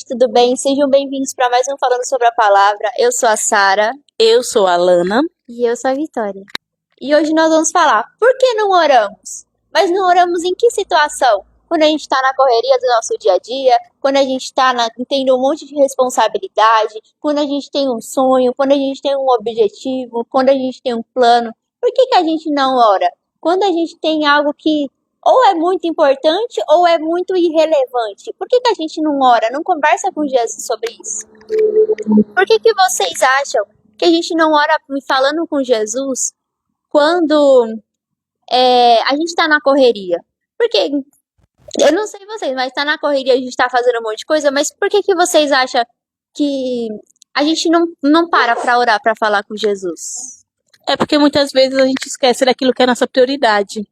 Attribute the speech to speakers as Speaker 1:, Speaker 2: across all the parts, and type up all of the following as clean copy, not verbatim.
Speaker 1: gente, tudo bem? Sejam bem-vindos para mais um Falando sobre a Palavra. Eu sou a Sara
Speaker 2: Eu sou a Lana.
Speaker 3: E eu sou a Vitória.
Speaker 1: e hoje nós vamos falar por que não oramos? Mas não oramos em que situação? Quando a gente está na correria do nosso dia a dia, quando a gente está tendo um monte de responsabilidade, quando a gente tem um sonho, quando a gente tem um objetivo, quando a gente tem um plano. Por que a gente não ora? Quando a gente tem algo que ou é muito importante ou é muito irrelevante. Por que a gente não ora? Não conversa com Jesus sobre isso? Por que vocês acham que a gente não ora falando com Jesus quando a gente tá na correria? Porque eu não sei vocês, mas tá na correria, a gente tá fazendo um monte de coisa, mas por que vocês acham que a gente não para pra orar, pra falar com Jesus?
Speaker 2: É porque muitas vezes a gente esquece daquilo que é a nossa prioridade,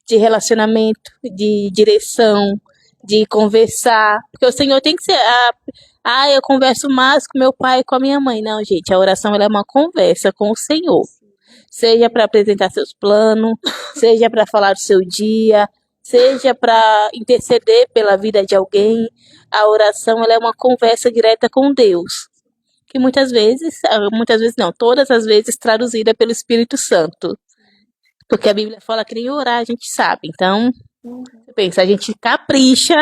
Speaker 2: de relacionamento, de direção, de conversar. Porque o Senhor tem que ser. Eu converso mais com meu pai e com a minha mãe. Não, gente, a oração ela é uma conversa com o Senhor. Seja para apresentar seus planos, seja para falar do seu dia, seja para interceder pela vida de alguém. A oração ela é uma conversa direta com Deus. Que muitas vezes não, todas as vezes traduzida pelo Espírito Santo. Porque a Bíblia fala que nem orar a gente sabe. Então, você pensa, a gente capricha,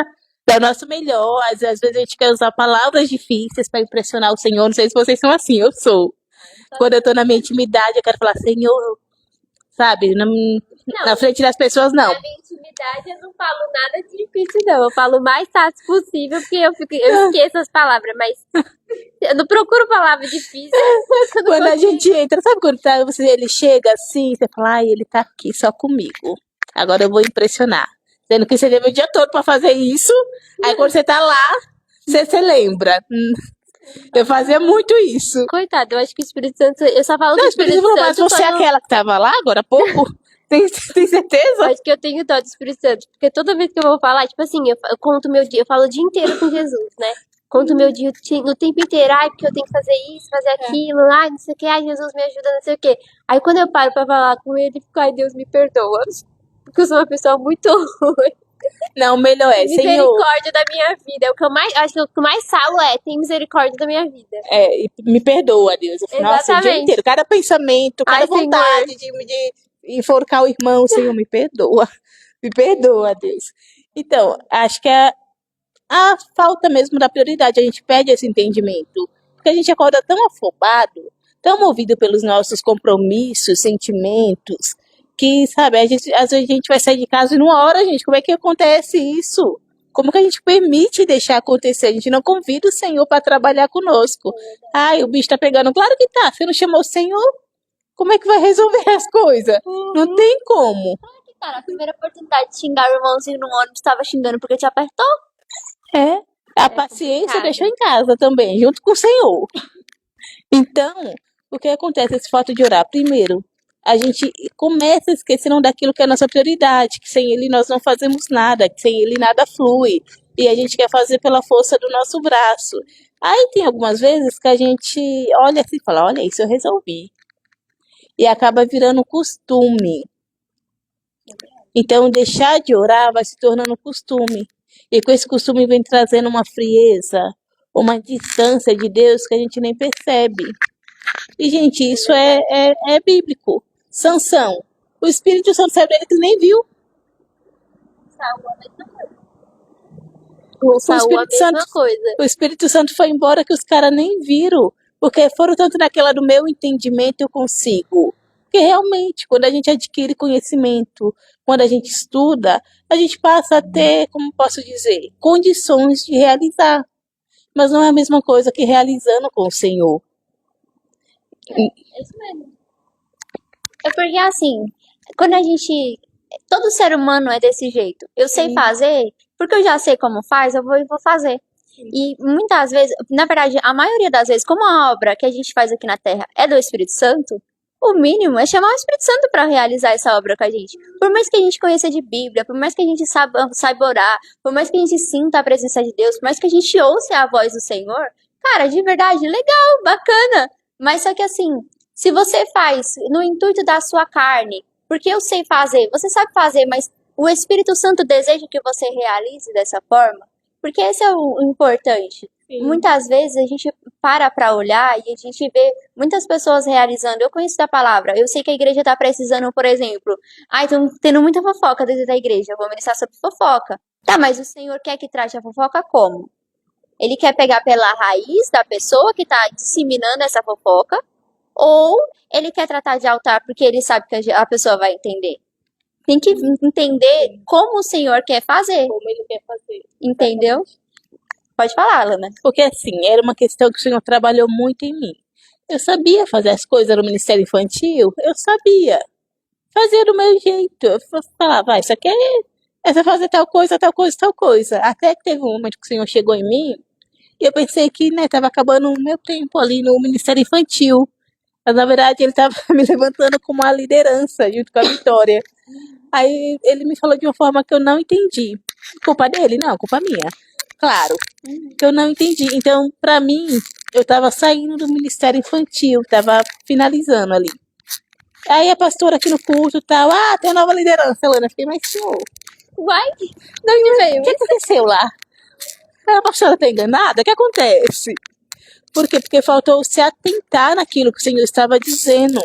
Speaker 2: dá o nosso melhor. Às vezes a gente quer usar palavras difíceis para impressionar o Senhor. Não sei se vocês são assim, eu sou. Quando eu tô na minha intimidade, eu quero falar, Senhor, sabe? Na frente das pessoas, não.
Speaker 3: Na minha intimidade eu não falo nada difícil, não. Eu falo o mais fácil possível, porque eu esqueço as palavras, mas eu não procuro palavra difícil.
Speaker 2: Quando a gente entra, sabe quando ele chega assim, você fala, ele tá aqui só comigo. Agora eu vou impressionar. Sendo que você leva o dia todo pra fazer isso, aí quando você tá lá, você lembra. Eu fazia muito isso.
Speaker 3: Coitado, eu acho que o Espírito Santo. Eu só falo
Speaker 2: Não,
Speaker 3: do
Speaker 2: o Espírito
Speaker 3: Espírito
Speaker 2: Santo, mas
Speaker 3: Santo.
Speaker 2: você é aquela que tava lá agora há pouco? Tem
Speaker 3: Eu
Speaker 2: certeza?
Speaker 3: acho que eu tenho dó do Espírito Santo. Porque toda vez que eu vou falar, tipo assim, eu conto meu dia, eu falo o dia inteiro com Jesus, né? Conto meu dia no tempo inteiro, porque eu tenho que fazer isso, fazer aquilo, não sei o que, Jesus me ajuda, não sei o que. Aí quando eu paro pra falar com ele, fico, Deus me perdoa. Porque eu sou uma pessoa muito ruim.
Speaker 2: Não, melhor é, Senhor.
Speaker 3: Misericórdia da minha vida. O que eu mais, acho que o que eu mais falo tem misericórdia da minha vida.
Speaker 2: E me perdoa, Deus. Eu falo, nossa, o dia
Speaker 3: Exatamente.
Speaker 2: inteiro, cada pensamento, cada
Speaker 3: Ai,
Speaker 2: vontade de enforcar o irmão, Senhor, me perdoa. Me perdoa, Deus. Então, acho que é a falta mesmo da prioridade. A gente perde esse entendimento. Porque a gente acorda tão afobado, tão movido pelos nossos compromissos, sentimentos, que, sabe, às vezes a gente vai sair de casa e não ora, gente. Como é que acontece isso? Como que a gente permite deixar acontecer? A gente não convida o Senhor para trabalhar conosco. O bicho tá pegando. Claro que tá. Você não chamou o Senhor? Como é que vai resolver as coisas? Não tem como.
Speaker 1: Cara, a primeira oportunidade de xingar o irmãozinho no ônibus, tava xingando porque te apertou.
Speaker 2: A paciência deixou em casa também, junto com o Senhor. Então, o que acontece? Esse fato de orar, primeiro, a gente começa esquecendo daquilo que é a nossa prioridade, que sem Ele nós não fazemos nada, que sem Ele nada flui, e a gente quer fazer pela força do nosso braço. Aí tem algumas vezes que a gente olha assim e fala, olha, isso eu resolvi. E acaba virando costume. Então, deixar de orar vai se tornando costume. E com esse costume vem trazendo uma frieza, uma distância de Deus que a gente nem percebe. E, gente, isso é bíblico. Sansão, o Espírito Santo saiu dele que nem viu.
Speaker 3: Com Saul a mesma coisa.
Speaker 2: O Espírito Santo foi embora que os caras nem viram. Porque foram tanto naquela do meu entendimento eu consigo. Porque realmente, quando a gente adquire conhecimento, quando a gente estuda, a gente passa a ter, como posso dizer, condições de realizar. Mas não é a mesma coisa que realizando com o Senhor.
Speaker 1: É isso mesmo. É porque assim, quando a gente. Todo ser humano é desse jeito. Eu sei fazer, porque eu já sei como faz, eu vou fazer. E muitas vezes, na verdade, a maioria das vezes, como a obra que a gente faz aqui na Terra é do Espírito Santo, o mínimo é chamar o Espírito Santo para realizar essa obra com a gente. Por mais que a gente conheça de Bíblia, por mais que a gente saiba orar, por mais que a gente sinta a presença de Deus, por mais que a gente ouça a voz do Senhor, cara, de verdade, legal, bacana. Mas só que assim, se você faz no intuito da sua carne, porque eu sei fazer, você sabe fazer, mas o Espírito Santo deseja que você realize dessa forma, porque esse é o importante. Muitas vezes a gente para olhar e a gente vê muitas pessoas realizando. Eu conheço da palavra, eu sei que a igreja está precisando, por exemplo, estão tendo muita fofoca dentro da igreja, eu vou ministrar sobre fofoca. Tá, mas o Senhor quer que trate a fofoca como? Ele quer pegar pela raiz da pessoa que está disseminando essa fofoca, ou ele quer tratar de altar porque ele sabe que a pessoa vai entender? Tem que entender como o Senhor quer fazer,
Speaker 2: Como ele quer fazer.
Speaker 1: entendeu? Pode falar, Lana.
Speaker 2: Porque assim, era uma questão que o Senhor trabalhou muito em mim. Eu sabia fazer as coisas no Ministério Infantil, eu sabia. Fazer do meu jeito. Eu falava, vai, isso aqui é fazer tal coisa, tal coisa, tal coisa. Até que teve um momento que o Senhor chegou em mim e eu pensei que, né, tava acabando o meu tempo ali no Ministério Infantil. Mas na verdade ele tava me levantando como uma liderança junto com a Vitória. Aí ele me falou de uma forma que eu não entendi. Culpa dele? Não, culpa minha. Claro, que eu não entendi. Então, pra mim, eu tava saindo do Ministério Infantil, tava finalizando ali. Aí a pastora aqui no culto e tal, tem a nova liderança, Lana. Eu fiquei, mas senhor,
Speaker 3: Uai, de onde veio
Speaker 2: o que
Speaker 3: isso?
Speaker 2: aconteceu lá? A pastora tá enganada? O que acontece? Por quê? Porque faltou se atentar naquilo que o Senhor estava dizendo.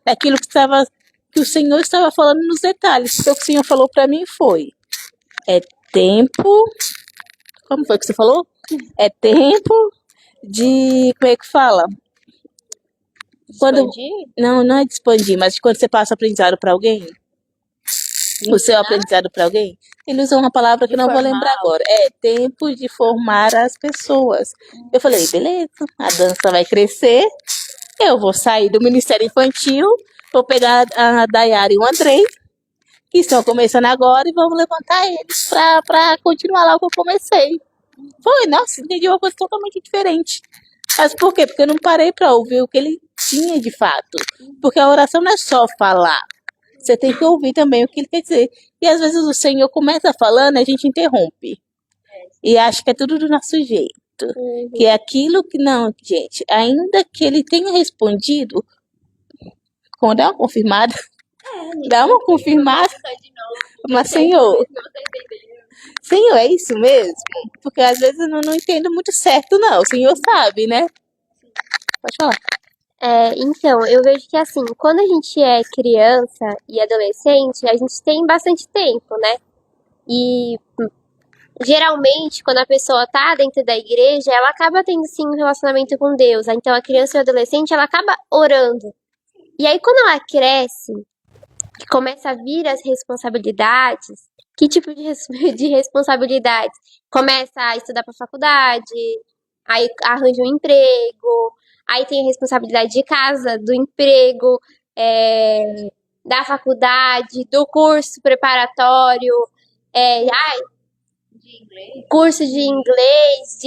Speaker 2: Naquilo que o Senhor estava falando nos detalhes. Porque o que o Senhor falou pra mim foi, é tempo... Como foi que você falou? É tempo de... Como é que fala? Quando,
Speaker 1: Expandir?
Speaker 2: não é de expandir, mas quando você passa aprendizado pra alguém, o seu
Speaker 1: Ensinar?
Speaker 2: aprendizado pra alguém, ele usa uma palavra que
Speaker 1: De
Speaker 2: eu não vou
Speaker 1: formar
Speaker 2: lembrar agora. É tempo de formar as pessoas. Eu falei, beleza, a dança vai crescer, eu vou sair do Ministério Infantil, vou pegar a Dayara e o Andrei, que estão começando agora, e vamos levantar eles pra continuar lá o que eu comecei. Foi, nossa, entendi uma coisa totalmente diferente. Mas por quê? Porque eu não parei pra ouvir o que ele tinha de fato. Porque a oração não é só falar. Você tem que ouvir também o que ele quer dizer. E às vezes o Senhor começa falando e a gente interrompe. E acha que é tudo do nosso jeito. Que é aquilo que não, gente. Ainda que ele tenha respondido, quando dá uma confirmada, dá uma confirmada, mas Senhor, Senhor, é isso mesmo? Porque às vezes eu não entendo muito certo, não. O Senhor sabe, né? Pode falar.
Speaker 3: Então, eu vejo que assim, quando a gente é criança e adolescente, a gente tem bastante tempo, né? E geralmente, quando a pessoa tá dentro da igreja, ela acaba tendo sim um relacionamento com Deus. Então, a criança e o adolescente, ela acaba orando. E aí, quando ela cresce, que começa a vir as responsabilidades, que tipo de, de responsabilidades? Começa a estudar para faculdade, aí arranja um emprego, aí tem a responsabilidade de casa, do emprego, da faculdade, do curso preparatório, curso de inglês,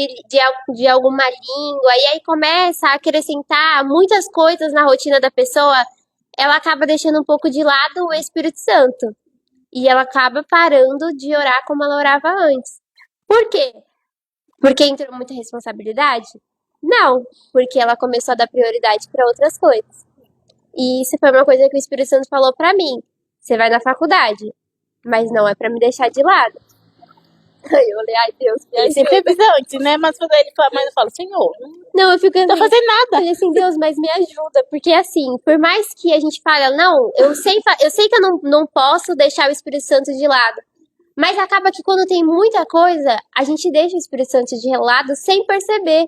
Speaker 3: de alguma língua, e aí começa a acrescentar muitas coisas na rotina da pessoa, ela acaba deixando um pouco de lado o Espírito Santo. E ela acaba parando de orar como ela orava antes. Por quê? Porque entrou muita responsabilidade? Não, porque ela começou a dar prioridade para outras coisas. E isso foi uma coisa que o Espírito Santo falou para mim. Você vai na faculdade, mas não é para me deixar de lado. Aí eu falei, ai Deus, me
Speaker 2: Ele sempre
Speaker 3: ajuda.
Speaker 2: avisa antes, né? Mas quando ele fala, mas eu falo, Senhor,
Speaker 3: Não, eu fico
Speaker 2: não tô fazendo nada.
Speaker 3: falei assim, Deus, mas me ajuda. Porque assim, por mais que a gente fale, não, eu sei que eu não posso deixar o Espírito Santo de lado. Mas acaba que quando tem muita coisa, a gente deixa o Espírito Santo de lado sem perceber.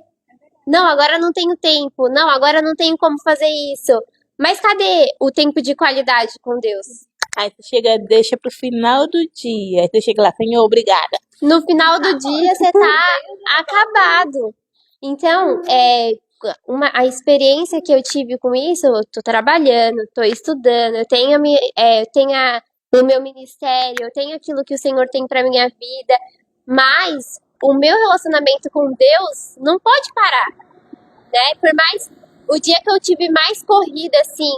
Speaker 3: Não, agora eu não tenho tempo. Não, agora eu não tenho como fazer isso. Mas cadê o tempo de qualidade com Deus?
Speaker 2: Aí você chega, deixa pro final do dia. Aí você chega lá, Senhor, obrigada.
Speaker 3: No final do dia, você tá acabado. Então, a experiência que eu tive com isso, eu tô trabalhando, tô estudando, eu tenho, o meu ministério, eu tenho aquilo que o Senhor tem pra minha vida, mas o meu relacionamento com Deus não pode parar, né? Por mais o dia que eu tive mais corrida, assim,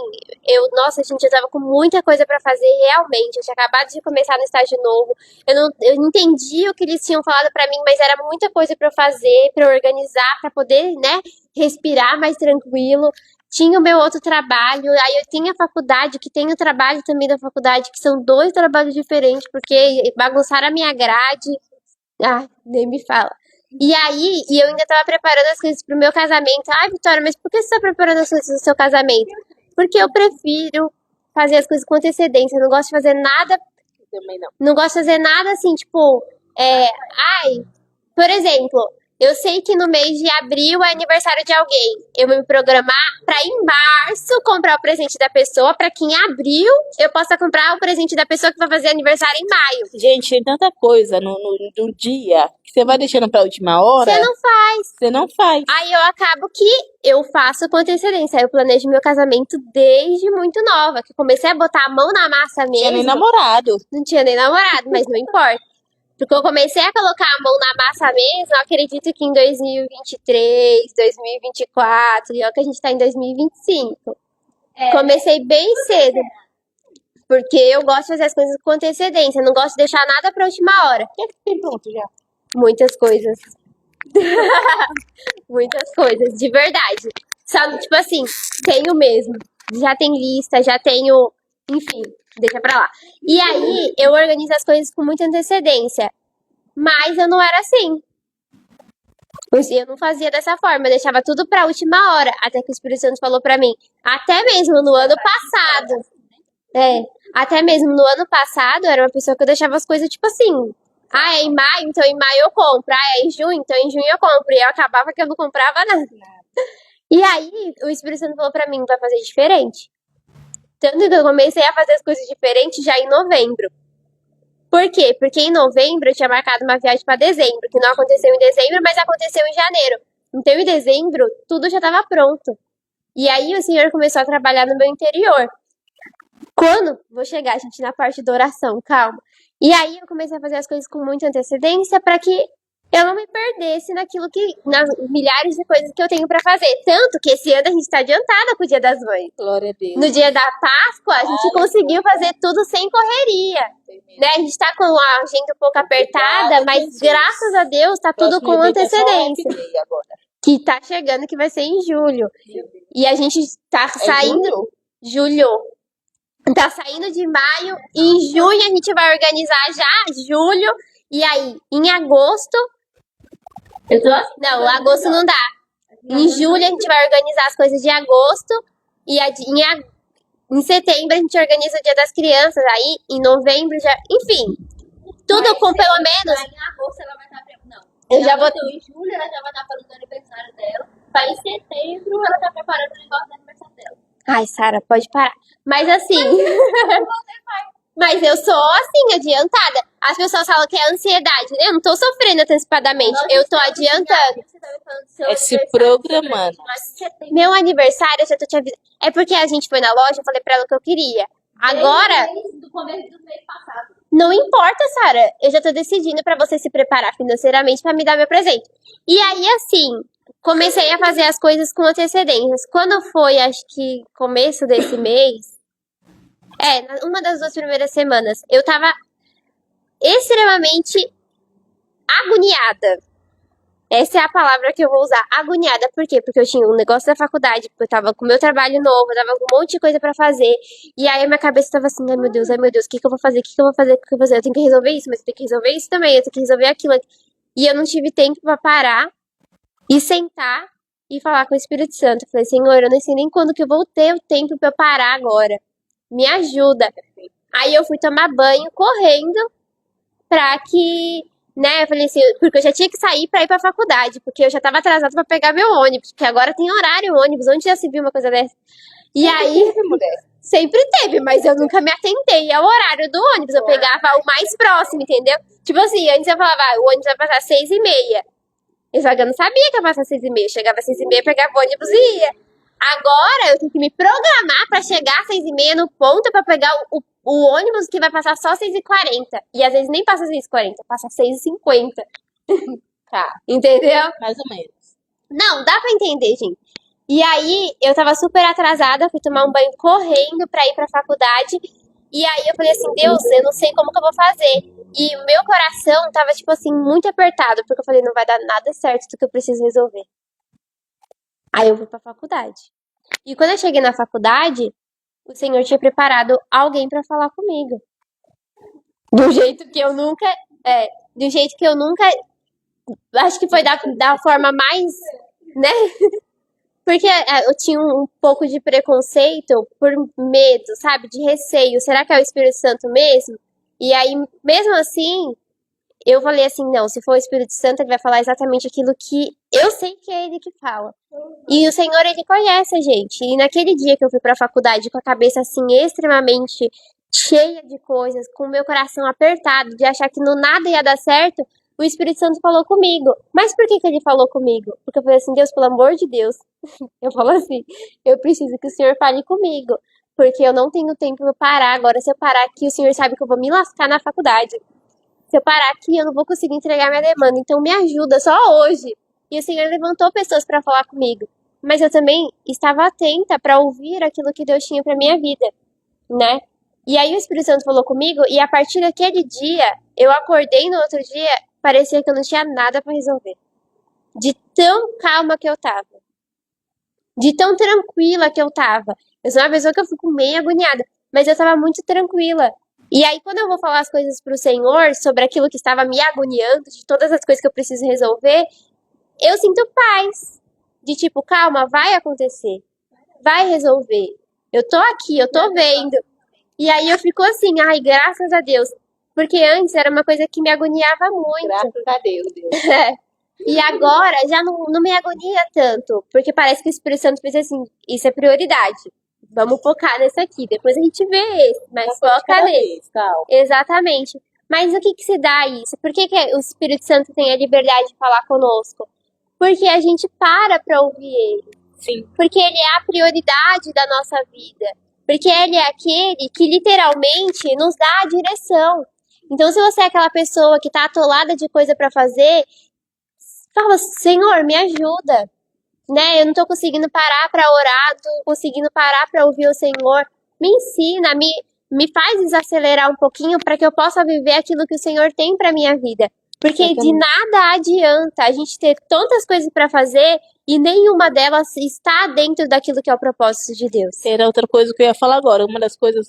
Speaker 3: nossa, gente, eu tava com muita coisa pra fazer realmente. Eu tinha acabado de começar no estágio novo. Eu não entendi o que eles tinham falado pra mim, mas era muita coisa pra eu fazer, pra eu organizar, pra poder, né, respirar mais tranquilo. Tinha o meu outro trabalho, aí eu tinha a faculdade, que tem o trabalho também da faculdade, que são dois trabalhos diferentes, porque bagunçaram a minha grade. Ah, nem me fala. E aí, eu ainda tava preparando as coisas pro meu casamento. Ai, Vitória, mas por que você tá preparando as coisas pro seu casamento? Porque eu prefiro fazer as coisas com antecedência. Eu não gosto de fazer nada.
Speaker 2: Também não.
Speaker 3: Não gosto de fazer nada assim, tipo. Por exemplo, eu sei que no mês de abril é aniversário de alguém. Eu vou me programar pra em março comprar o presente da pessoa, pra que em abril eu possa comprar o presente da pessoa que vai fazer aniversário em maio.
Speaker 2: Gente, tem tanta coisa no dia que você vai deixando pra última hora.
Speaker 3: Você não faz.
Speaker 2: Você não faz.
Speaker 3: Aí eu acabo que eu faço com antecedência. Aí eu planejo meu casamento desde muito nova. Que eu comecei a botar a mão na massa
Speaker 2: Não tinha nem
Speaker 3: mesmo.
Speaker 2: namorado.
Speaker 3: Não tinha nem namorado, mas não importa. Porque eu comecei a colocar a mão na massa mesmo, eu acredito que em 2023, 2024, e olha que a gente tá em 2025. Comecei bem cedo. Porque eu gosto de fazer as coisas com antecedência, não gosto de deixar nada pra última hora.
Speaker 2: O que é que tem pronto já?
Speaker 3: Muitas coisas. Muitas coisas, de verdade. Sabe, tipo assim, tenho mesmo. Já tem lista, já tenho. Enfim, deixa pra lá. E aí, eu organizo as coisas com muita antecedência. Mas eu não era assim. Eu não fazia dessa forma, eu deixava tudo pra última hora. Até que o Espírito Santo falou pra mim. Até mesmo no ano passado. Até mesmo no ano passado, eu era uma pessoa que eu deixava as coisas tipo assim. Ah, é em maio, então em maio eu compro. Ah, é em junho, então em junho eu compro. E eu acabava que eu não comprava nada. E aí, o Espírito Santo falou pra mim, vai fazer diferente. Tanto que eu comecei a fazer as coisas diferentes já em novembro. Por quê? Porque em novembro eu tinha marcado uma viagem pra dezembro, que não aconteceu em dezembro, mas aconteceu em janeiro. Então em dezembro, tudo já estava pronto. E aí o Senhor começou a trabalhar no meu interior. Quando? Vou chegar, gente, na parte da oração, calma. E aí eu comecei a fazer as coisas com muita antecedência para que eu não me perdesse naquilo que, nas milhares de coisas que eu tenho para fazer. Tanto que esse ano a gente tá adiantada com o Dia das Mães.
Speaker 2: Glória a Deus.
Speaker 3: No dia da Páscoa, a gente conseguiu fazer tudo sem correria. Né? A gente tá com a agenda um pouco apertada, mas graças a Deus tá tudo com antecedência. Que tá chegando, que vai ser em julho. E a gente tá saindo... Julho. Tá saindo de maio. Em junho a gente vai organizar já, julho. E aí, em agosto... Não, agosto não dá. Em julho a gente vai organizar as coisas de agosto. E em setembro a gente organiza o Dia das Crianças. Aí, em novembro já... Enfim, tudo com pelo menos...
Speaker 1: Aí em agosto ela vai estar... Não.
Speaker 3: Eu já vou...
Speaker 1: Em julho ela já vai estar fazendo o aniversário dela. Aí em setembro ela tá preparando o negócio do aniversário dela.
Speaker 3: Ai, Sara, pode parar. Mas assim... Mas eu sou assim, adiantada. As pessoas falam que é ansiedade. Eu não tô sofrendo antecipadamente. Eu tô adiantando.
Speaker 2: É se programando.
Speaker 3: Meu aniversário, eu já tô te avisando. É porque a gente foi na loja, eu falei pra ela o que eu queria. Agora...
Speaker 1: Do começo do mês passado.
Speaker 3: Não importa, Sara. Eu já tô decidindo pra você se preparar financeiramente pra me dar meu presente. E aí, assim, comecei a fazer as coisas com antecedências. Quando foi, acho que começo desse mês... uma das 2 primeiras semanas, eu tava extremamente agoniada. Essa é a palavra que eu vou usar, agoniada. Por quê? Porque eu tinha um negócio da faculdade, porque eu tava com o meu trabalho novo, eu tava com um monte de coisa pra fazer. E aí a minha cabeça tava assim, ai meu Deus, o que que eu vou fazer? O que que eu vou fazer? O que que eu vou fazer? Eu tenho que resolver isso, mas eu tenho que resolver isso também, eu tenho que resolver aquilo. E eu não tive tempo pra parar e sentar e falar com o Espírito Santo. Eu falei, Senhor, eu não sei nem quando que eu vou ter o tempo pra eu parar agora. Me ajuda. Aí eu fui tomar banho correndo pra que, né, eu falei assim, porque eu já tinha que sair pra ir pra faculdade, porque eu já tava atrasada pra pegar meu ônibus, porque agora tem horário ônibus, onde já se viu uma coisa dessa? E aí, sempre teve, mas eu nunca me atentei ao horário do ônibus, eu pegava o mais próximo, entendeu? Tipo assim, antes eu falava, o ônibus vai passar 6h30. Só que eu não sabia que ia passar 6h30, eu chegava às 6h30, pegava o ônibus e ia. Agora eu tenho que me programar pra chegar às 6h30 no ponto pra pegar o ônibus que vai passar só 6h40. E às vezes nem passa 6h40, passa 6h50.
Speaker 2: Tá,
Speaker 3: Entendeu?
Speaker 2: mais ou menos.
Speaker 3: Não, dá pra entender, gente. E aí eu tava super atrasada, fui tomar um banho correndo pra ir pra faculdade. E aí eu falei assim, Deus, eu não sei como que eu vou fazer. E o meu coração tava, tipo assim, muito apertado, porque eu falei, não vai dar nada certo do que eu preciso resolver. Aí eu fui pra faculdade. E quando eu cheguei na faculdade, o Senhor tinha preparado alguém pra falar comigo. Do jeito que eu nunca Acho que foi da forma mais, né? Porque eu tinha um pouco de preconceito por medo, sabe? De receio. Será que é o Espírito Santo mesmo? E aí, mesmo assim, eu falei assim, não, se for o Espírito Santo, ele vai falar exatamente aquilo que eu sei que é ele que fala. E o Senhor, ele conhece a gente. E naquele dia que eu fui pra faculdade com a cabeça assim extremamente cheia de coisas, com o meu coração apertado, de achar que no nada ia dar certo, o Espírito Santo falou comigo. Mas por que ele falou comigo? Porque eu falei assim, Deus, pelo amor de Deus, eu falo assim, eu preciso que o Senhor fale comigo. Porque eu não tenho tempo pra parar. Agora, se eu parar aqui, o Senhor sabe que eu vou me lascar na faculdade. Se eu parar aqui, eu não vou conseguir entregar minha demanda. Então, me ajuda só hoje. E o Senhor levantou pessoas para falar comigo. Mas eu também estava atenta para ouvir aquilo que Deus tinha para minha vida, né? E aí o Espírito Santo falou comigo e a partir daquele dia, eu acordei no outro dia, parecia que eu não tinha nada para resolver. De tão calma que eu tava. De tão tranquila que eu tava. Eu sou uma pessoa que eu fico meio agoniada, mas eu tava muito tranquila. E aí, quando eu vou falar as coisas pro Senhor, sobre aquilo que estava me agoniando, de todas as coisas que eu preciso resolver, eu sinto paz. De tipo, calma, vai acontecer. Vai resolver. Eu tô aqui, eu tô vendo. E aí eu fico assim, ai, graças a Deus. Porque antes era uma coisa que me agoniava muito.
Speaker 2: Graças a Deus.
Speaker 3: E agora já não me agonia tanto. Porque parece que o Espírito Santo fez assim, isso é prioridade. Vamos focar nesse aqui. Depois a gente vê esse, mas foca nesse. Exatamente. Mas o que se dá isso? Por que o Espírito Santo tem a liberdade de falar conosco? Porque a gente para ouvir ele.
Speaker 2: Sim.
Speaker 3: Porque ele é a prioridade da nossa vida. Porque ele é aquele que literalmente nos dá a direção. Então, se você é aquela pessoa que tá atolada de coisa para fazer, fala, Senhor, me ajuda. Né? Eu não tô conseguindo parar para orar, não tô conseguindo parar para ouvir o Senhor. Me ensina, me faz desacelerar um pouquinho para que eu possa viver aquilo que o Senhor tem para minha vida. Porque de nada adianta a gente ter tantas coisas para fazer e nenhuma delas está dentro daquilo que é o propósito de Deus.
Speaker 2: Era outra coisa que eu ia falar agora. Uma das coisas,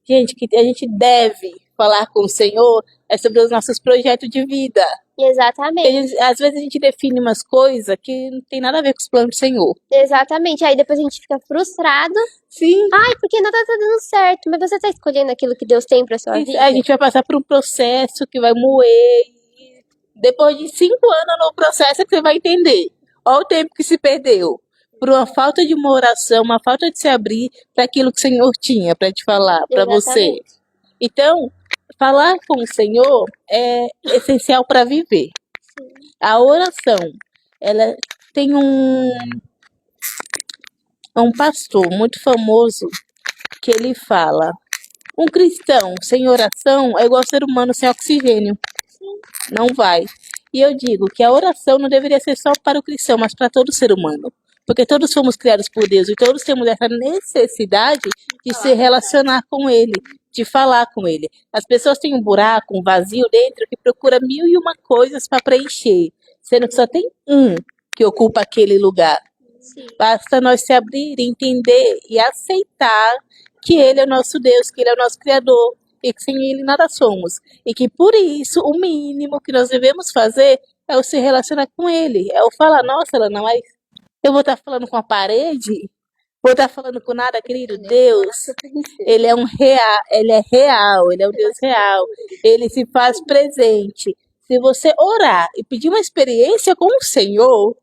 Speaker 2: gente, que a gente deve falar com o Senhor é sobre os nossos projetos de vida.
Speaker 3: Exatamente.
Speaker 2: Às vezes a gente define umas coisas que não tem nada a ver com os planos do Senhor.
Speaker 3: Exatamente. Aí depois a gente fica frustrado.
Speaker 2: Sim.
Speaker 3: Ai, porque nada tá dando certo. Mas você tá escolhendo aquilo que Deus tem pra sua vida?
Speaker 2: A gente vai passar por um processo que vai moer. Depois de 5 anos no processo é que você vai entender. Olha o tempo que se perdeu. Por uma falta de uma oração, uma falta de se abrir para aquilo que o Senhor tinha para te falar, para você. Então, falar com o Senhor é essencial para viver.
Speaker 3: Sim.
Speaker 2: A oração, ela tem um pastor muito famoso que ele fala: um cristão sem oração é igual ser humano sem oxigênio. Não vai. E eu digo que a oração não deveria ser só para o cristão, mas para todo ser humano. Porque todos fomos criados por Deus e todos temos essa necessidade de se relacionar com Ele, de falar com Ele. As pessoas têm um buraco, um vazio dentro que procura 1001 coisas para preencher, sendo que só tem um que ocupa aquele lugar.
Speaker 3: Sim.
Speaker 2: Basta nós se abrir, entender e aceitar que Ele é o nosso Deus, que Ele é o nosso Criador, e que sem Ele nada somos. E que por isso, o mínimo que nós devemos fazer é o se relacionar com Ele. É o falar, nossa, Lana, mas eu vou estar falando com a parede? Vou estar falando com nada, querido? Deus, Ele é Ele é real, Ele é um Deus real. Ele se faz presente. Se você orar e pedir uma experiência com o Senhor,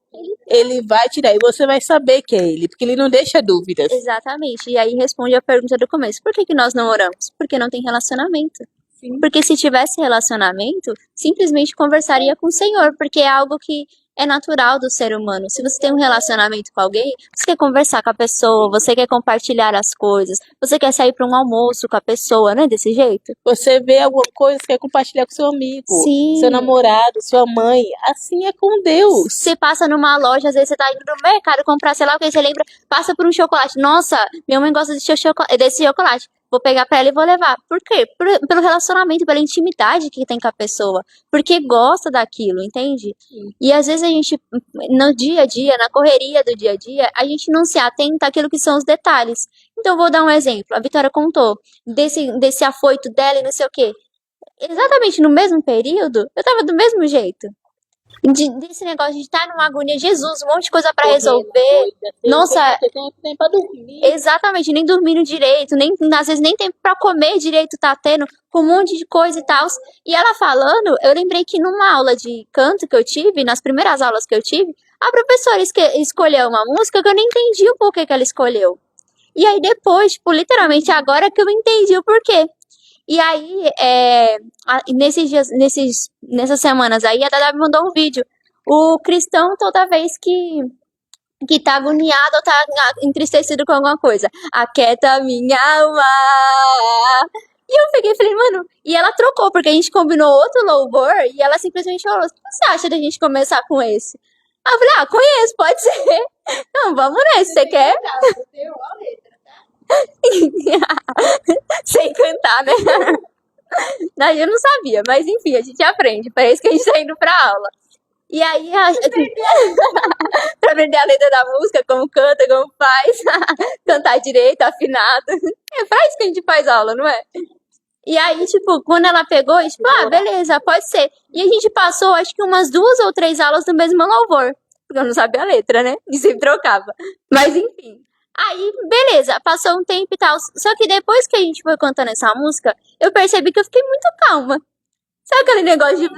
Speaker 2: Ele vai te dar e você vai saber que é Ele, porque Ele não deixa dúvidas.
Speaker 1: Exatamente. E aí responde a pergunta do começo. Por que nós não oramos? Porque não tem relacionamento.
Speaker 2: Sim.
Speaker 1: Porque se tivesse relacionamento, simplesmente conversaria com o Senhor, porque é algo que é natural do ser humano. Se você tem um relacionamento com alguém, você quer conversar com a pessoa, você quer compartilhar as coisas, você quer sair para um almoço com a pessoa, não é desse jeito?
Speaker 2: Você vê alguma coisa, quer compartilhar com seu amigo,
Speaker 1: Sim.
Speaker 2: seu namorado, sua mãe. Assim é com Deus.
Speaker 1: Você passa numa loja, às vezes você tá indo no mercado comprar, sei lá o que, você lembra, passa por um chocolate. Nossa, minha mãe gosta desse chocolate. Vou pegar pra ela e vou levar. Por quê? Pelo relacionamento, pela intimidade que tem com a pessoa. Porque gosta daquilo, entende?
Speaker 2: Sim.
Speaker 1: E às vezes a gente, no dia a dia, na correria do dia a dia, a gente não se atenta àquilo que são os detalhes. Então, eu vou dar um exemplo. A Vitória contou desse afoito dela e não sei o quê. Exatamente no mesmo período, eu tava do mesmo jeito. Desse negócio de estar numa agonia, Jesus, um monte de coisa pra
Speaker 2: Correndo,
Speaker 1: resolver.
Speaker 2: doida, sem
Speaker 1: Nossa,
Speaker 2: ter tempo nem pra dormir.
Speaker 1: exatamente, nem dormindo direito, nem, às vezes nem tempo pra comer direito tá tendo, com um monte de coisa e tal. E ela falando, eu lembrei que numa aula de canto que eu tive, nas primeiras aulas que eu tive, a professora escolheu uma música que eu nem entendi o porquê que ela escolheu. E aí depois, tipo, literalmente agora que eu entendi o porquê. E aí, nessas semanas aí, a Dada me mandou um vídeo. O cristão, toda vez que tá agoniado ou tá entristecido com alguma coisa, aquieta minha alma. E eu peguei e falei, mano, e ela trocou, porque a gente combinou outro louvor, e ela simplesmente falou, o que você acha da gente começar com esse? Aí eu falei, conheço, pode ser. Não, vamos nesse, você quer? Sem cantar, né? Daí eu não sabia, mas enfim, a gente aprende. Para isso que a gente tá indo pra aula. E aí, pra aprender a letra da música, como canta, como faz, cantar direito, afinado. É pra isso que a gente faz aula, não é? E aí, tipo, quando ela pegou, tipo, beleza, pode ser. E a gente passou, acho que umas 2 ou 3 aulas do mesmo louvor. Porque eu não sabia a letra, né? E sempre trocava. Mas enfim. Aí, beleza, passou um tempo e tal. Só que depois que a gente foi cantando essa música, eu percebi que eu fiquei muito calma. Sabe aquele negócio de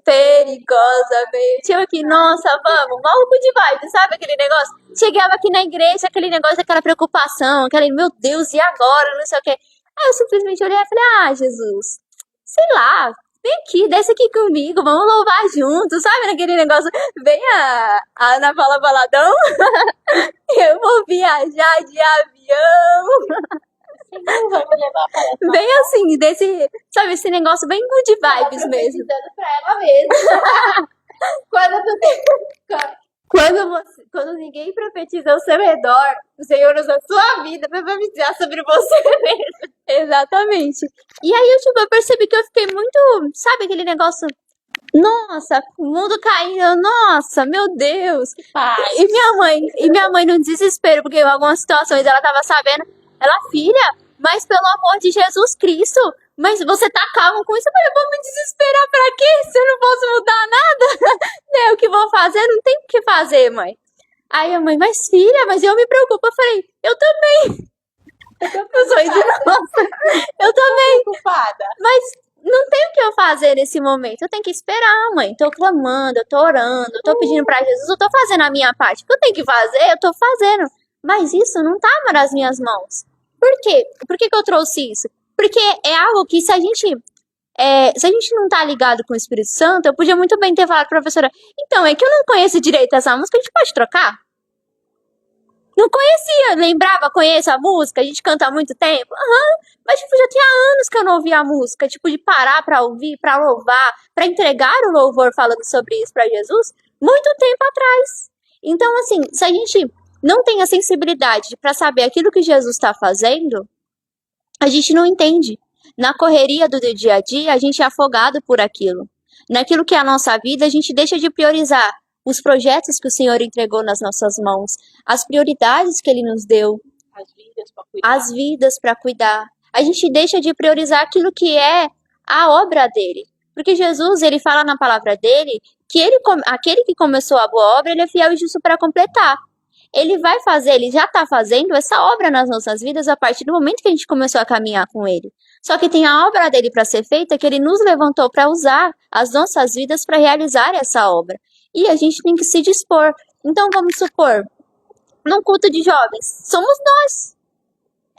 Speaker 1: perigosamente? Eu aqui, nossa, vamos, maluco de vibe, sabe aquele negócio? Chegava aqui na igreja, aquele negócio daquela preocupação, aquele, meu Deus, e agora? Não sei o quê. Aí eu simplesmente olhei e falei, Jesus, sei lá, vem aqui, desce aqui comigo, vamos louvar juntos, sabe? Naquele negócio, vem a Ana Paula Baladão, eu vou viajar de avião. Bem assim, sabe, esse negócio bem good vibes mesmo.
Speaker 3: Pra ela mesma.
Speaker 1: Quando ninguém profetiza ao seu redor, o Senhor usa a sua vida para profetizar sobre você mesmo. Exatamente. E aí eu percebi que eu fiquei muito, sabe, aquele negócio, nossa, o mundo caindo, nossa, meu Deus. E minha mãe no desespero, porque em algumas situações ela tava sabendo, ela, filha, mas pelo amor de Jesus Cristo, mas você tá calma com isso? Eu falei, eu vou me desesperar pra quê? Se eu não posso mudar nada, né? O que vou fazer? Não tem o que fazer, mãe. Aí a mãe, mas filha, mas eu me preocupo. Eu falei, eu também. Eu sou idiota. Eu também. Mas não tem o que eu fazer nesse momento. Eu tenho que esperar, mãe. Tô clamando, eu tô orando, eu tô pedindo pra Jesus, eu tô fazendo a minha parte. O que eu tenho que fazer, eu tô fazendo. Mas isso não tava nas minhas mãos. Por quê? Por que eu trouxe isso? Porque é algo que se a gente não tá ligado com o Espírito Santo, eu podia muito bem ter falado pra professora, então, é que eu não conheço direito essa música, a gente pode trocar? Não conhecia, lembrava, conheço a música, a gente canta há muito tempo. Mas tipo, já tinha anos que eu não ouvia a música, tipo, de parar pra ouvir, pra louvar, pra entregar o louvor falando sobre isso pra Jesus, muito tempo atrás. Então, assim, se a gente não tem a sensibilidade pra saber aquilo que Jesus tá fazendo, a gente não entende. Na correria do dia a dia, a gente é afogado por aquilo. Naquilo que é a nossa vida, a gente deixa de priorizar os projetos que o Senhor entregou nas nossas mãos, as prioridades que Ele nos deu, as vidas para cuidar. A gente deixa de priorizar aquilo que é a obra dele. Porque Jesus, ele fala na palavra dele que aquele que começou a boa obra, ele é fiel e justo para completar. Ele vai fazer, ele já está fazendo essa obra nas nossas vidas a partir do momento que a gente começou a caminhar com ele. Só que tem a obra dele para ser feita, que ele nos levantou para usar as nossas vidas para realizar essa obra. E a gente tem que se dispor. Então vamos supor, num culto de jovens, somos nós.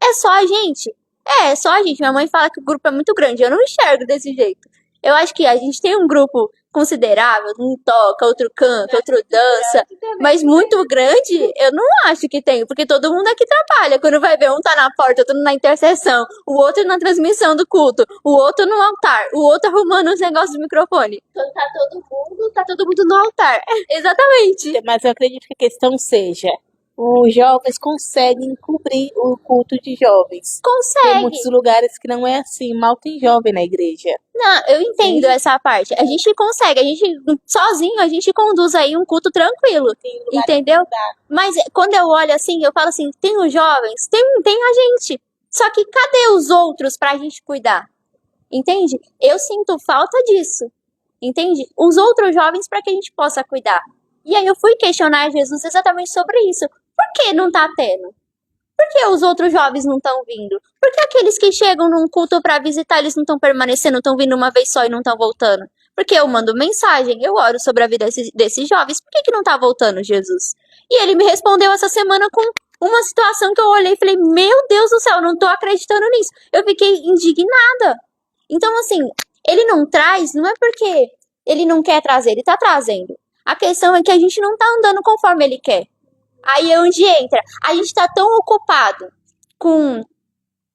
Speaker 1: É só a gente. É só a gente. Minha mãe fala que o grupo é muito grande. Eu não enxergo desse jeito. Eu acho que a gente tem um grupo considerável, um toca, outro canta, outro dança, mas muito grande, eu não acho que tem, porque todo mundo aqui trabalha. Quando vai ver, um tá na porta, outro na intercessão, o outro na transmissão do culto, o outro no altar, o outro arrumando os negócios do microfone.
Speaker 3: Quando tá todo mundo no altar.
Speaker 1: Exatamente.
Speaker 2: Mas eu acredito que a questão seja, os jovens conseguem cobrir o culto de jovens. Tem
Speaker 1: Consegue.
Speaker 2: muitos lugares que não é assim, mal tem jovem na igreja.
Speaker 1: Não, eu entendo essa parte. A gente consegue, a gente sozinho, a gente conduz aí um culto tranquilo,
Speaker 2: Tem lugares
Speaker 1: entendeu?
Speaker 2: que dá.
Speaker 1: Mas quando eu olho assim, eu falo assim, tem os jovens, tem a gente. Só que cadê os outros pra gente cuidar? Entende? Eu sinto falta disso. entende? Os outros jovens para que a gente possa cuidar. E aí eu fui questionar Jesus exatamente sobre isso. Por que não tá tendo? Por que os outros jovens não estão vindo? Por que aqueles que chegam num culto para visitar, eles não estão permanecendo, estão vindo uma vez só e não estão voltando? Porque eu mando mensagem, eu oro sobre a vida desses jovens. Por que não tá voltando, Jesus? E ele me respondeu essa semana com uma situação que eu olhei e falei, meu Deus do céu, eu não tô acreditando nisso. Eu fiquei indignada. Então, assim, ele não traz, não é porque ele não quer trazer, ele tá trazendo. A questão é que a gente não tá andando conforme ele quer. Aí é onde entra. A gente tá tão ocupado com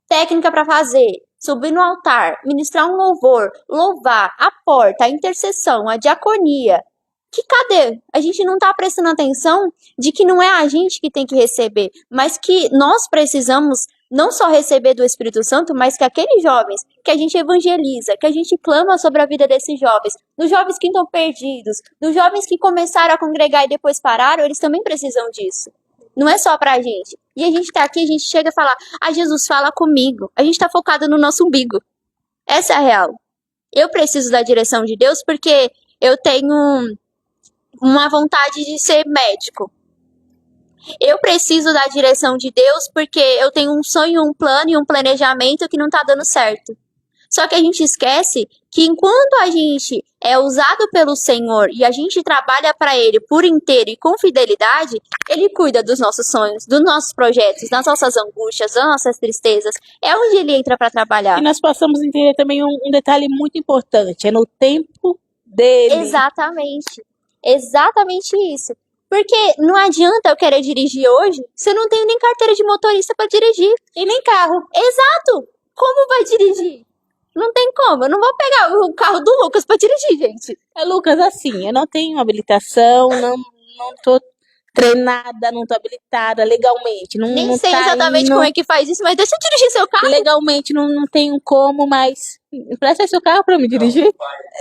Speaker 1: técnica para fazer, subir no altar, ministrar um louvor, louvar, a porta, a intercessão, a diaconia. Que cadê? A gente não tá prestando atenção de que não é a gente que tem que receber, mas que nós precisamos não só receber do Espírito Santo, mas que aqueles jovens que a gente evangeliza, que a gente clama sobre a vida desses jovens, dos jovens que estão perdidos, dos jovens que começaram a congregar e depois pararam, eles também precisam disso. Não é só pra gente. E a gente tá aqui, a gente chega a falar, Jesus, fala comigo. A gente tá focado no nosso umbigo. Essa é a real. Eu preciso da direção de Deus porque eu tenho uma vontade de ser médico. Eu preciso da direção de Deus porque eu tenho um sonho, um plano e um planejamento que não tá dando certo. Só que a gente esquece que enquanto a gente é usado pelo Senhor e a gente trabalha para Ele por inteiro e com fidelidade, Ele cuida dos nossos sonhos, dos nossos projetos, das nossas angústias, das nossas tristezas. É onde Ele entra para trabalhar.
Speaker 2: E nós passamos a entender também um detalhe muito importante, é no tempo dele.
Speaker 1: Exatamente. Exatamente isso. Porque não adianta eu querer dirigir hoje se eu não tenho nem carteira de motorista para dirigir.
Speaker 2: E nem carro.
Speaker 1: Exato! Como vai dirigir? Não tem como. Eu não vou pegar o carro do Lucas para dirigir, gente.
Speaker 2: Lucas, assim, eu não tenho habilitação, não tô treinada, não tô habilitada legalmente.
Speaker 1: Nem
Speaker 2: não
Speaker 1: sei
Speaker 2: tá
Speaker 1: exatamente
Speaker 2: indo,
Speaker 1: como é que faz isso, mas deixa eu dirigir seu carro.
Speaker 2: legalmente não tenho como, mas presta seu carro pra me dirigir.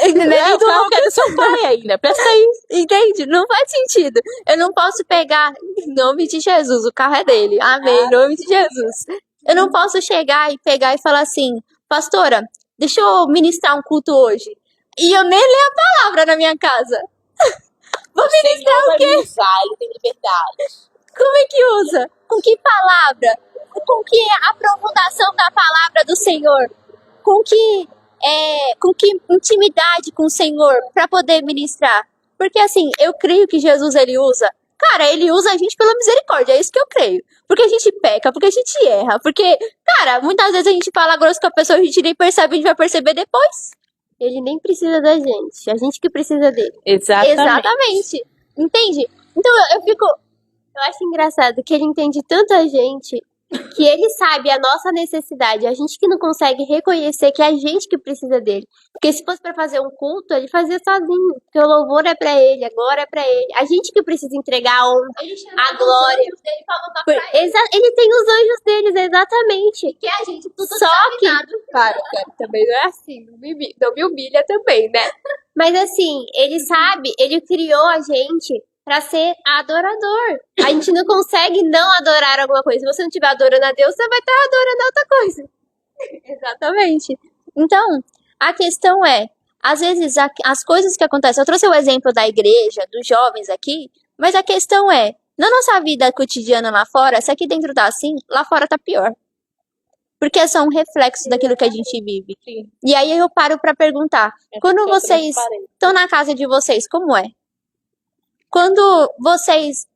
Speaker 1: Nem
Speaker 2: O
Speaker 1: do
Speaker 2: carro que é do seu pai ainda, presta aí.
Speaker 1: Entende? Não faz sentido. Eu não posso pegar, em nome de Jesus, o carro é dele. Amém, em nome de Jesus. Eu não posso chegar e pegar e falar assim, pastora, deixa eu ministrar um culto hoje. E eu nem leio a palavra na minha casa. Vou ministrar o quê?
Speaker 2: Ele tem liberdade.
Speaker 1: Como é que usa? Com que palavra? Com que aprofundação da palavra do Senhor? Com que intimidade com o Senhor para poder ministrar? Porque assim, eu creio que Jesus ele usa. Cara, ele usa a gente pela misericórdia, é isso que eu creio. Porque a gente peca, porque a gente erra, porque, cara, muitas vezes a gente fala grosso com a pessoa, a gente nem percebe, a gente vai perceber depois.
Speaker 3: Ele nem precisa da gente, a gente que precisa dele.
Speaker 1: Exatamente. Entende? Então
Speaker 3: Eu acho engraçado que ele entende tanta gente que ele sabe a nossa necessidade, a gente que não consegue reconhecer que é a gente que precisa dele. Porque se fosse pra fazer um culto, ele fazia sozinho. Porque o louvor é pra ele, a glória é pra ele. A gente que precisa entregar a honra, a glória. Ele tem os anjos deles, exatamente.
Speaker 1: que a gente tudo
Speaker 3: Só que, claro, também não é assim, não me humilha também, né? Mas assim, ele sabe, ele criou a gente pra ser adorador. A gente não consegue não adorar alguma coisa. Se você não estiver adorando a Deus, você vai estar adorando outra coisa.
Speaker 1: Exatamente. Então, a questão é, às vezes as coisas que acontecem, eu trouxe o exemplo da igreja, dos jovens aqui, mas a questão é, na nossa vida cotidiana lá fora, se aqui dentro tá assim, lá fora tá pior. Porque é só um reflexo daquilo que a gente vive.
Speaker 2: Sim.
Speaker 1: E aí eu paro pra perguntar, quando
Speaker 2: porque é
Speaker 1: vocês
Speaker 2: transparente.
Speaker 1: estão na casa de vocês, como é? Quando vocês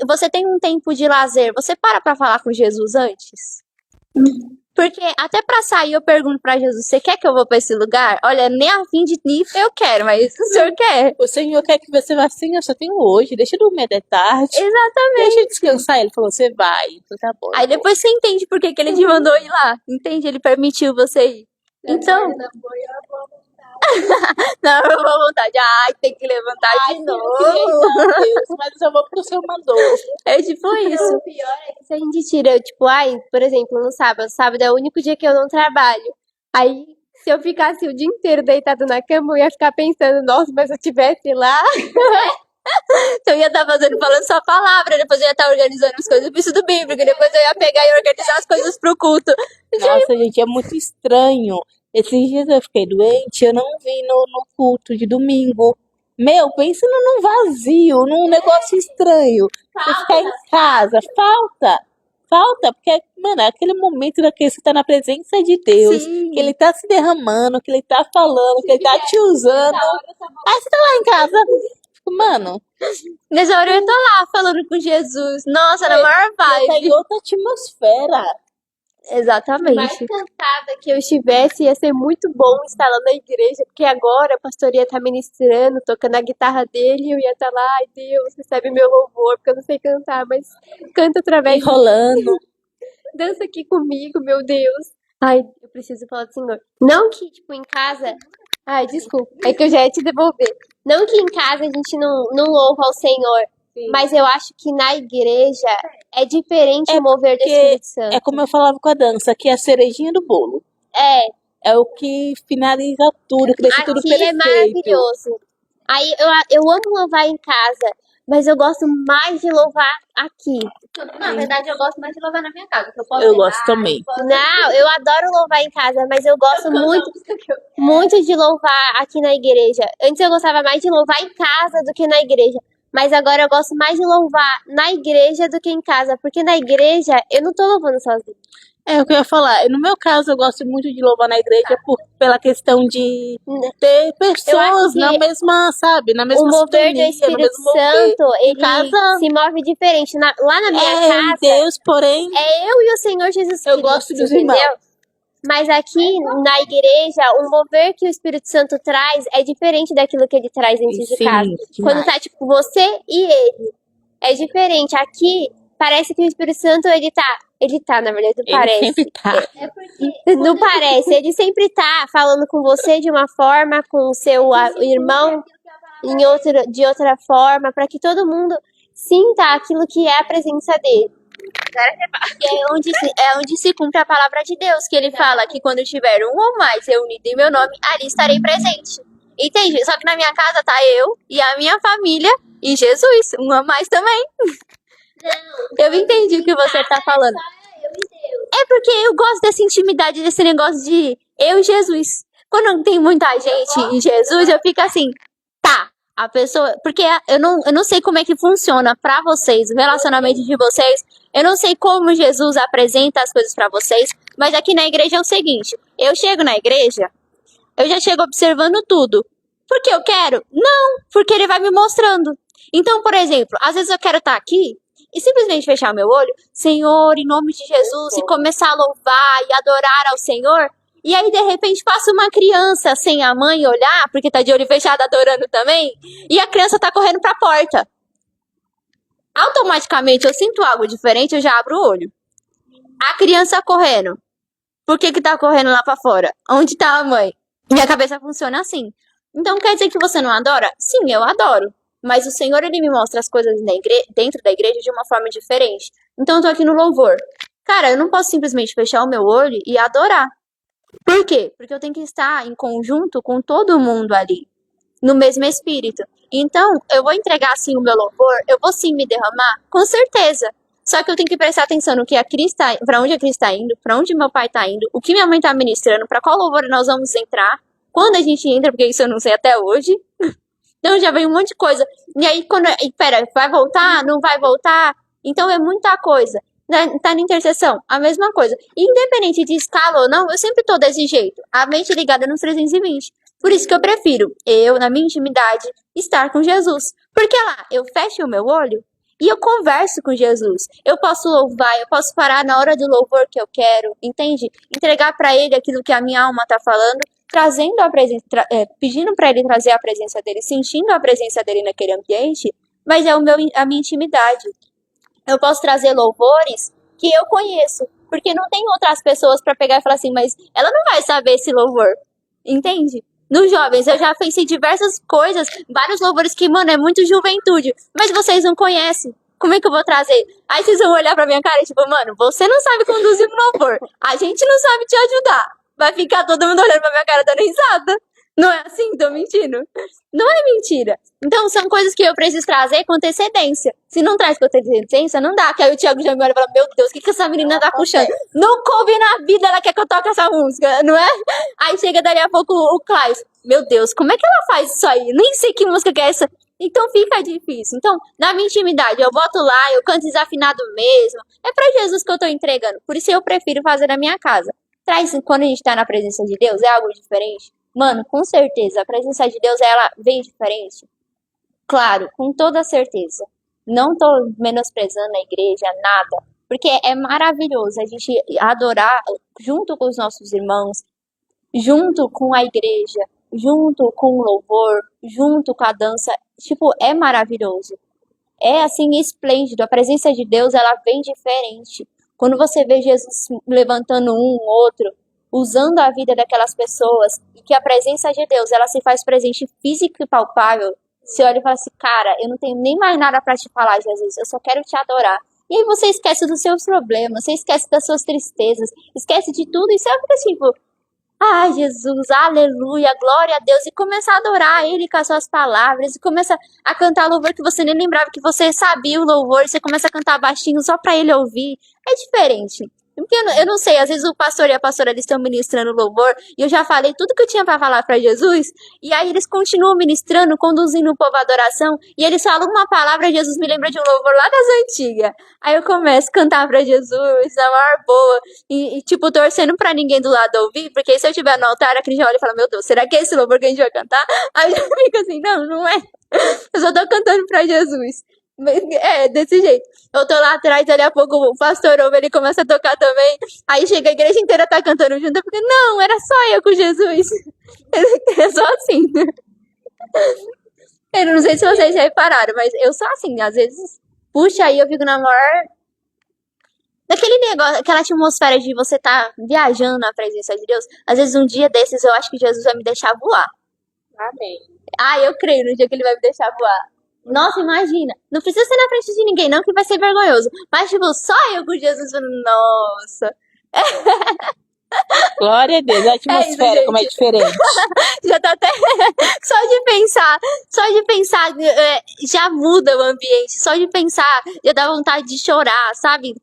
Speaker 1: você tem um tempo de lazer, você para pra falar com Jesus antes? Porque até pra sair eu pergunto pra Jesus, você quer que eu vou pra esse lugar? Olha, nem a fim de ir eu quero, mas o senhor quer?
Speaker 2: O Senhor quer que você vá assim, eu só tenho hoje, deixa eu dormir até tarde.
Speaker 1: Exatamente.
Speaker 2: Deixa eu descansar. Ele falou, você vai. Então tá bom.
Speaker 1: Aí depois você entende por que que ele te mandou ir lá. Entende? Ele permitiu você ir. Então, não, eu vou vontade. Ai, tem que levantar de novo.
Speaker 2: Não, Deus, mas eu vou pro seu mandou.
Speaker 1: É tipo isso.
Speaker 3: O pior é que se a gente tira, tipo, por exemplo, no sábado é o único dia que eu não trabalho. Aí, se eu ficasse o dia inteiro deitado na cama, eu ia ficar pensando, nossa, mas se eu estivesse lá.
Speaker 1: Então eu ia estar falando só a palavra, depois eu ia estar organizando as coisas pro estudo bíblico, depois eu ia pegar e organizar as coisas pro culto.
Speaker 2: Nossa, gente, é muito estranho. Esses dias eu fiquei doente, eu não vim no culto de domingo. Meu, pensa num vazio, num negócio estranho. Você ficar em casa, falta, porque, mano, é aquele momento daquele que você tá na presença de Deus,
Speaker 3: Sim.
Speaker 2: que ele tá se derramando, que ele tá falando, que ele tá te usando. Aí você tá lá em casa, mano,
Speaker 3: Nessa hora eu tô lá falando com Jesus. Nossa, na maior
Speaker 2: você tá
Speaker 3: vibe.
Speaker 2: em outra atmosfera.
Speaker 3: Mais
Speaker 1: Exatamente.
Speaker 3: cantada que eu estivesse, ia ser muito bom estar lá na igreja, porque agora a pastor ia estar ministrando, tocando a guitarra dele, e eu ia estar lá, ai Deus, recebe meu louvor, porque eu não sei cantar, mas canta através de mim,
Speaker 2: Enrolando.
Speaker 3: dança aqui comigo, meu Deus. Ai, eu preciso falar do Senhor. Não que, tipo, em casa. Ai, desculpa, é que eu já ia te devolver. Não que em casa a gente não louva ao Senhor, mas eu acho que na igreja é diferente
Speaker 2: É
Speaker 3: o mover do
Speaker 2: porque
Speaker 3: Espírito Santo.
Speaker 2: é como eu falava com a dança, que é a cerejinha do bolo.
Speaker 3: É,
Speaker 2: É o que finaliza tudo, que deixa tudo
Speaker 3: aqui é
Speaker 2: perfeito.
Speaker 3: maravilhoso. Aí eu amo louvar em casa, mas eu gosto mais de louvar aqui.
Speaker 1: Na verdade, eu gosto mais de louvar na minha casa, que eu posso
Speaker 2: Eu
Speaker 1: errar,
Speaker 2: gosto também.
Speaker 3: Não, eu adoro louvar em casa, mas eu gosto muito de louvar aqui na igreja. Antes eu gostava mais de louvar em casa do que na igreja. Mas agora eu gosto mais de louvar na igreja do que em casa. Porque na igreja eu não tô louvando sozinha.
Speaker 2: É o que eu ia falar. No meu caso, eu gosto muito de louvar na igreja pela questão de ter pessoas
Speaker 3: que
Speaker 2: na mesma, sabe, na
Speaker 3: O
Speaker 2: mesma
Speaker 3: mover do
Speaker 2: sintonia, no
Speaker 3: Espírito
Speaker 2: mesmo mover.
Speaker 3: Santo, ele
Speaker 2: casa-
Speaker 3: se move diferente. Lá na minha
Speaker 2: É em
Speaker 3: casa,
Speaker 2: Deus, porém,
Speaker 3: é eu e o Senhor Jesus
Speaker 2: eu
Speaker 3: Cristo,
Speaker 2: gosto dos
Speaker 3: entendeu?
Speaker 2: irmãos.
Speaker 3: Mas aqui na igreja, o mover que o Espírito Santo traz é diferente daquilo que ele traz dentro de casa. Quando tá tipo você e ele, é diferente. Aqui parece que o Espírito Santo ele tá, na verdade, não
Speaker 2: Ele
Speaker 3: parece.
Speaker 2: sempre tá.
Speaker 3: Não parece, ele sempre tá falando com você de uma forma, com o seu irmão de outra forma, para que todo mundo sinta aquilo que é a presença dele.
Speaker 1: E é onde se cumpre a palavra de Deus, que ele fala que quando tiver um ou mais reunido em meu nome, ali estarei presente. Entende? Só que na minha casa tá eu e a minha família e Jesus, um a mais também. Eu entendi o que você tá falando. É porque eu gosto dessa intimidade, desse negócio de eu e Jesus. Quando tem muita gente e Jesus, eu fico assim, tá, a pessoa. Porque eu não sei como é que funciona pra vocês, o relacionamento de vocês. Eu não sei como Jesus apresenta as coisas pra vocês, mas aqui na igreja é o seguinte: eu chego na igreja, eu já chego observando tudo. Porque eu quero? Não, porque ele vai me mostrando. Então, por exemplo, às vezes eu quero estar aqui e simplesmente fechar meu olho, Senhor, em nome de Jesus, e começar a louvar e adorar ao Senhor. E aí, de repente, passa uma criança sem a mãe olhar, porque tá de olho fechado adorando também, e a criança tá correndo pra porta. Automaticamente eu sinto algo diferente, eu já abro o olho. A criança correndo. Por que tá correndo lá pra fora? Onde tá a mãe? Minha cabeça funciona assim. Então quer dizer que você não adora? Sim, eu adoro. Mas o Senhor, ele me mostra as coisas dentro da igreja de uma forma diferente. Então eu tô aqui no louvor. Cara, eu não posso simplesmente fechar o meu olho e adorar. Por quê? Porque eu tenho que estar em conjunto com todo mundo ali, no mesmo espírito. Então, eu vou entregar sim o meu louvor, eu vou sim me derramar, com certeza. Só que eu tenho que prestar atenção no que a Cris tá, pra onde a Cris tá indo, pra onde meu pai tá indo, o que minha mãe tá ministrando, pra qual louvor nós vamos entrar, quando a gente entra, porque isso eu não sei até hoje. Então já vem um monte de coisa. E aí, pera, vai voltar? Não vai voltar? Então é muita coisa. Tá na intercessão, a mesma coisa. Independente de escala ou não, eu sempre tô desse jeito. A mente ligada nos 320. Por isso que eu prefiro, na minha intimidade, estar com Jesus. Porque lá, eu fecho o meu olho e eu converso com Jesus. Eu posso louvar, eu posso parar na hora do louvor que eu quero, entende? Entregar pra ele aquilo que a minha alma tá falando, trazendo a presença, pedindo pra ele trazer a presença dele, sentindo a presença dele naquele ambiente, mas é a minha intimidade. Eu posso trazer louvores que eu conheço, porque não tem outras pessoas pra pegar e falar assim, mas ela não vai saber esse louvor, entende? Nos jovens, eu já pensei diversas coisas, vários louvores que, mano, é muito juventude, mas vocês não conhecem. Como é que eu vou trazer? Aí vocês vão olhar pra minha cara e tipo, mano, você não sabe conduzir um louvor, a gente não sabe te ajudar. Vai ficar todo mundo olhando pra minha cara dando risada. Não é assim? Tô mentindo? Não é mentira. Então, são coisas que eu preciso trazer com antecedência. Se não traz com antecedência, não dá. Que aí o Thiago já me olha e fala, meu Deus, o que essa menina tá puxando? Não coube na vida, ela quer que eu toque essa música, não é? Aí chega dali a pouco o Klaus. Meu Deus, como é que ela faz isso aí? Nem sei que música que é essa. Então fica difícil. Então, na minha intimidade, eu boto lá, eu canto desafinado mesmo. É pra Jesus que eu tô entregando. Por isso eu prefiro fazer na minha casa. Traz, quando a gente tá na presença de Deus, é algo diferente. Mano, com certeza, a presença de Deus, ela vem diferente. Claro, com toda certeza. Não tô menosprezando a igreja, nada. Porque é maravilhoso a gente adorar junto com os nossos irmãos, junto com a igreja, junto com o louvor, junto com a dança. Tipo, é maravilhoso. É assim esplêndido. A presença de Deus, ela vem diferente. Quando você vê Jesus levantando um, outro, usando a vida daquelas pessoas, e que a presença de Deus, ela se faz presente físico e palpável, você olha e fala assim, cara, eu não tenho nem mais nada pra te falar, Jesus, eu só quero te adorar. E aí você esquece dos seus problemas, você esquece das suas tristezas, esquece de tudo, e você fica tipo, ai, Jesus, aleluia, glória a Deus, e começa a adorar Ele com as suas palavras, e começa a cantar louvor que você nem lembrava que você sabia o louvor, e você começa a cantar baixinho só pra Ele ouvir. É diferente. Porque eu não sei, às vezes o pastor e a pastora eles estão ministrando louvor, e eu já falei tudo que eu tinha pra falar pra Jesus, e aí eles continuam ministrando, conduzindo o povo à adoração, e eles falam uma palavra, Jesus me lembra de um louvor lá das antigas. Aí eu começo a cantar pra Jesus, na maior boa, tipo, torcendo pra ninguém do lado ouvir, porque se eu estiver no altar, a Cris já olha e fala, meu Deus, será que é esse louvor que a gente vai cantar? Aí eu já fico assim, não, não é. Eu só tô cantando pra Jesus. É, desse jeito. Eu tô lá atrás, dali a pouco o pastor ouve, ele começa a tocar também. Aí chega a igreja inteira tá cantando junto, porque não, era só eu com Jesus. É só assim. Eu não sei se vocês já repararam, mas eu sou assim, às vezes puxa aí, eu fico na maior. Daquele negócio, aquela atmosfera de você tá viajando na presença de Deus. Às vezes um dia desses eu acho que Jesus vai me deixar voar.
Speaker 2: Amém.
Speaker 1: Ah, eu creio no dia que ele vai me deixar voar. Nossa, imagina. Não precisa ser na frente de ninguém, não, que vai ser vergonhoso. Mas, tipo, só eu com Jesus. Nossa.
Speaker 2: Glória a Deus, a atmosfera, como é
Speaker 1: gente.
Speaker 2: diferente.
Speaker 1: Já tá até. Só de pensar, já muda o ambiente. Só de pensar, já dá vontade de chorar, sabe?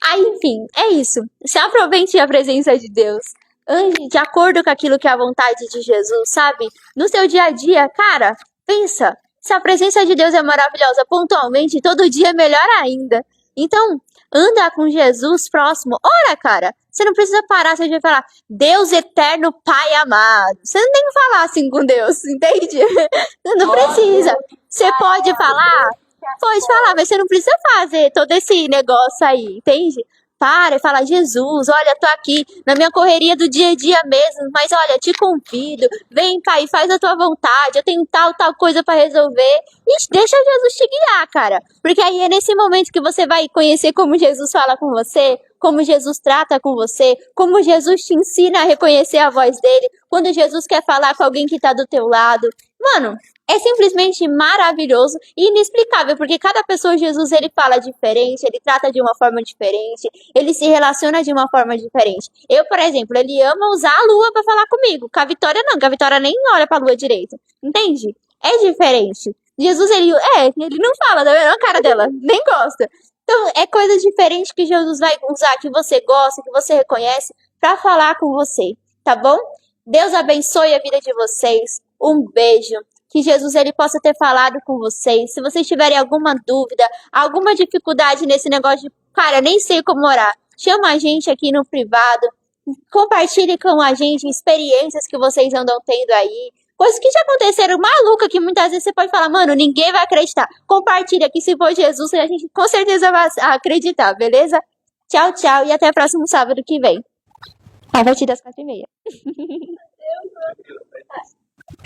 Speaker 1: Aí, enfim, é isso. Se aproveite a presença de Deus. Ande de acordo com aquilo que é a vontade de Jesus, sabe? No seu dia a dia, cara, pensa. Se a presença de Deus é maravilhosa pontualmente, todo dia é melhor ainda. Então, anda com Jesus próximo. Ora, cara, você não precisa parar, você vai falar, Deus eterno, Pai amado. Você não tem que falar assim com Deus, entende? Não precisa. Você pode falar, mas você não precisa fazer todo esse negócio aí, entende? Para e fala, Jesus, olha, tô aqui na minha correria do dia a dia mesmo, mas olha, te convido, vem, Pai, faz a tua vontade, eu tenho tal coisa pra resolver. E deixa Jesus te guiar, cara. Porque aí é nesse momento que você vai conhecer como Jesus fala com você, como Jesus trata com você, como Jesus te ensina a reconhecer a voz dele, quando Jesus quer falar com alguém que tá do teu lado. Mano, é simplesmente maravilhoso e inexplicável, porque cada pessoa, Jesus, ele fala diferente, ele trata de uma forma diferente, ele se relaciona de uma forma diferente. Eu, por exemplo, ele ama usar a lua pra falar comigo. Com a Vitória, não, que a Vitória nem olha pra lua direito. Entende? É diferente. Jesus, ele não fala, tá vendo a cara dela? Nem gosta. Então, é coisa diferente que Jesus vai usar, que você gosta, que você reconhece, pra falar com você, tá bom? Deus abençoe a vida de vocês. Um beijo. Que Jesus ele possa ter falado com vocês. Se vocês tiverem alguma dúvida, alguma dificuldade nesse negócio de, cara, nem sei como orar, chama a gente aqui no privado. Compartilhe com a gente experiências que vocês andam tendo aí. Coisas que já aconteceram maluca, que muitas vezes você pode falar, mano, ninguém vai acreditar. Compartilha aqui, se for Jesus, a gente com certeza vai acreditar, beleza? Tchau, tchau, e até o próximo sábado que vem. A partir das 4h30.